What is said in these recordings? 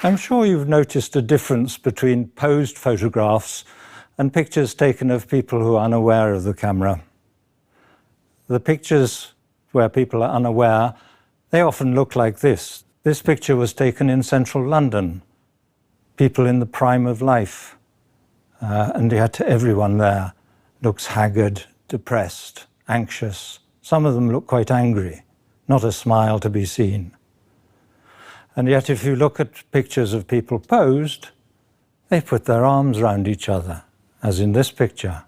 I'm sure you've noticed a difference between posed photographs and pictures taken of people who are unaware of the camera. The pictures where people are unaware, they often look like this. This picture was taken in central London, people in the prime of life, and yet everyone there looks haggard, depressed, anxious. Some of them look quite angry, not a smile to be seen. And yet if you look at pictures of people posed, they put their arms around each other, as in this picture.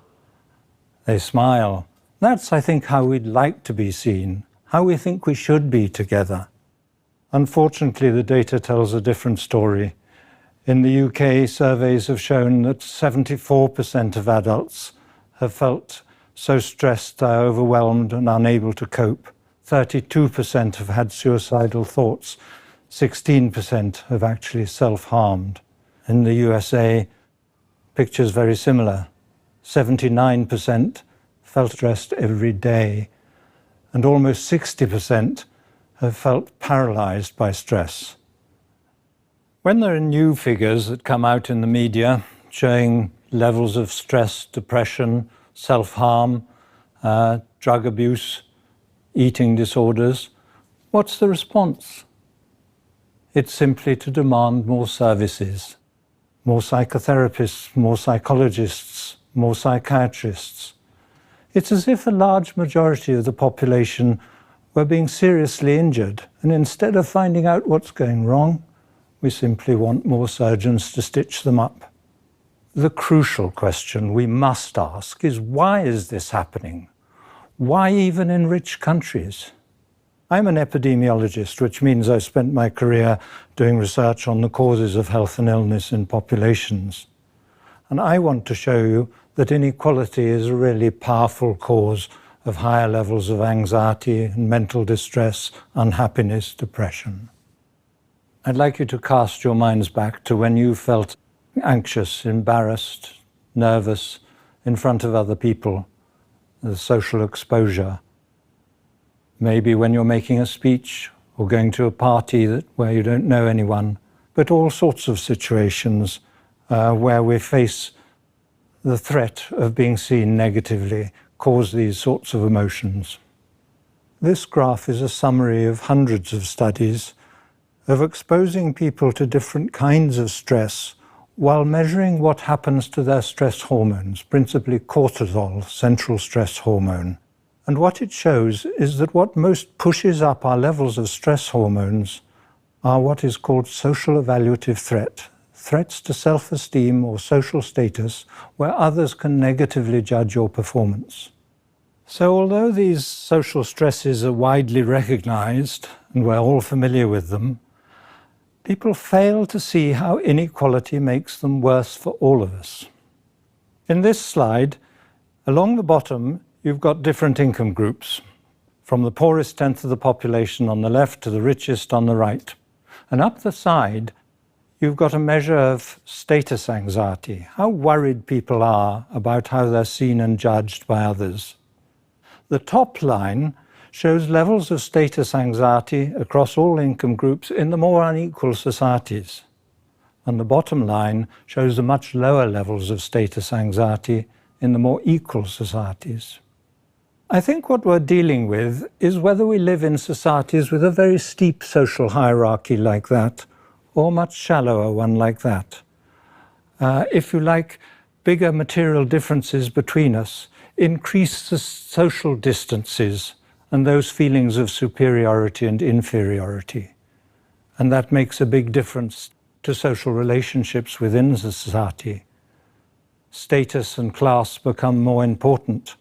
They smile. That's, I think, how we'd like to be seen, how we think we should be together. Unfortunately, the data tells a different story. In the UK, surveys have shown that 74% of adults have felt so stressed they're overwhelmed and unable to cope. 32% have had suicidal thoughts. 16% have actually self-harmed. In the USA, pictures very similar. 79% felt stressed every day, and almost 60% have felt paralyzed by stress. When there are new figures that come out in the media showing levels of stress, depression, self-harm, drug abuse, eating disorders, what's the response? It's simply to demand more services, more psychotherapists, more psychologists, more psychiatrists. It's as if a large majority of the population were being seriously injured, and instead of finding out what's going wrong, we simply want more surgeons to stitch them up. The crucial question we must ask is, why is this happening? Why even in rich countries? I'm an epidemiologist, which means I've spent my career doing research on the causes of health and illness in populations. And I want to show you that inequality is a really powerful cause of higher levels of anxiety and mental distress, unhappiness, depression. I'd like you to cast your minds back to when you felt anxious, embarrassed, nervous in front of other people, the social exposure. Maybe when you're making a speech or going to a party where you don't know anyone, but all sorts of situations where we face the threat of being seen negatively cause these sorts of emotions. This graph is a summary of hundreds of studies of exposing people to different kinds of stress while measuring what happens to their stress hormones, principally cortisol, central stress hormone. And what it shows is that what most pushes up our levels of stress hormones are what is called social evaluative threat, threats to self-esteem or social status where others can negatively judge your performance. So although these social stresses are widely recognized, and we're all familiar with them, people fail to see how inequality makes them worse for all of us. In this slide, along the bottom, you've got different income groups, from the poorest tenth of the population on the left to the richest on the right. And up the side, you've got a measure of status anxiety, how worried people are about how they're seen and judged by others. The top line shows levels of status anxiety across all income groups in the more unequal societies. And the bottom line shows the much lower levels of status anxiety in the more equal societies. I think what we're dealing with is whether we live in societies with a very steep social hierarchy like that, or a much shallower one like that. If you like, bigger material differences between us increase the social distances and those feelings of superiority and inferiority. And that makes a big difference to social relationships within the society. Status and class become more important.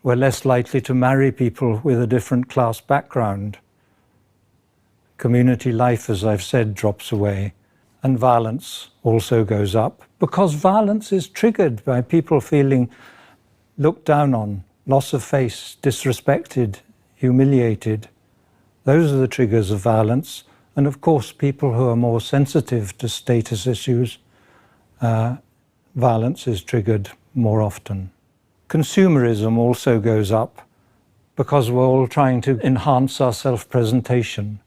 We're less likely to marry people with a different class background. Community life, as I've said, drops away, and violence also goes up, because violence is triggered by people feeling looked down on, loss of face, disrespected, humiliated. Those are the triggers of violence, and of course people who are more sensitive to status issues, violence is triggered more often. Consumerism also goes up because we're all trying to enhance our self-presentation.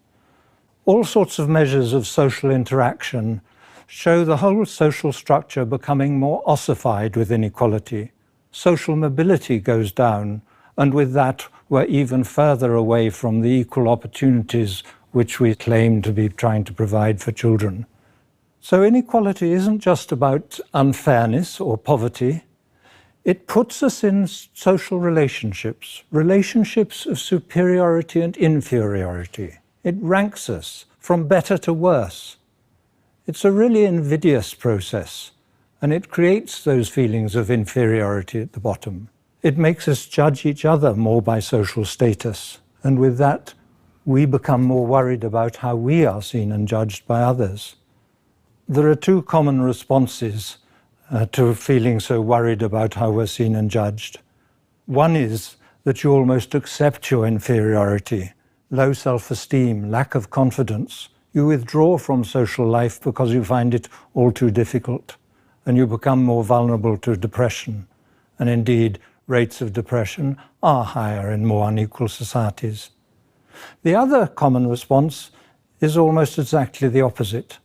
All sorts of measures of social interaction show the whole social structure becoming more ossified with inequality. Social mobility goes down, and with that, we're even further away from the equal opportunities which we claim to be trying to provide for children. So inequality isn't just about unfairness or poverty. It puts us in social relationships, relationships of superiority and inferiority. It ranks us from better to worse. It's a really invidious process, and it creates those feelings of inferiority at the bottom. It makes us judge each other more by social status, and with that, we become more worried about how we are seen and judged by others. There are two common responses to feeling so worried about how we're seen and judged. One is that you almost accept your inferiority, low self-esteem, lack of confidence. You withdraw from social life because you find it all too difficult, and you become more vulnerable to depression. And indeed, rates of depression are higher in more unequal societies. The other common response is almost exactly the opposite.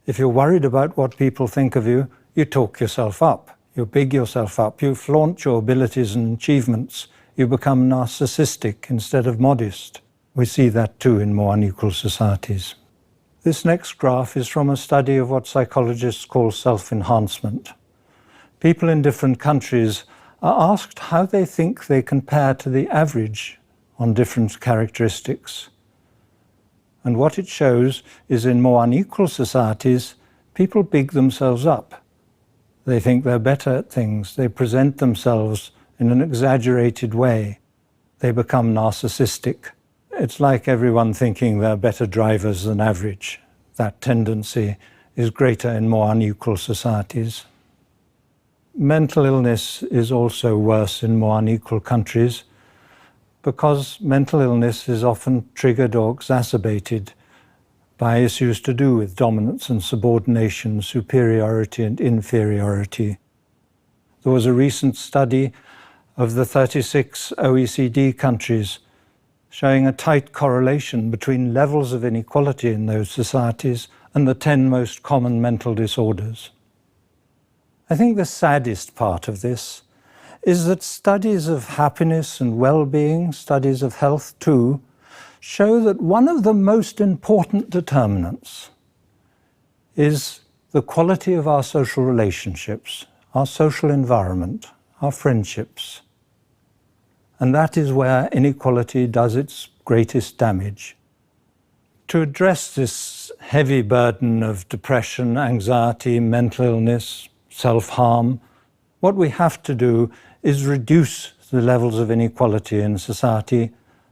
If you're worried about what people think of you, you talk yourself up, you big yourself up, you flaunt your abilities and achievements, you become narcissistic instead of modest. We see that too in more unequal societies. This next graph is from a study of what psychologists call self-enhancement. People in different countries are asked how they think they compare to the average on different characteristics. And what it shows is in more unequal societies, people big themselves up. They think they're better at things. They present themselves in an exaggerated way. They become narcissistic. It's like everyone thinking they're better drivers than average. That tendency is greater in more unequal societies. Mental illness is also worse in more unequal countries because mental illness is often triggered or exacerbated by issues to do with dominance and subordination, superiority and inferiority. There was a recent study of the 36 OECD countries showing a tight correlation between levels of inequality in those societies and the 10 most common mental disorders. I think the saddest part of this is that studies of happiness and well-being, studies of health too, show that one of the most important determinants is the quality of our social relationships, our social environment, our friendships. And that is where inequality does its greatest damage. To address this heavy burden of depression, anxiety, mental illness, self-harm, what we have to do is reduce the levels of inequality in society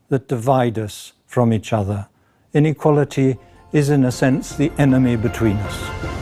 that divide us from each other. Inequality is, in a sense, the enemy between us.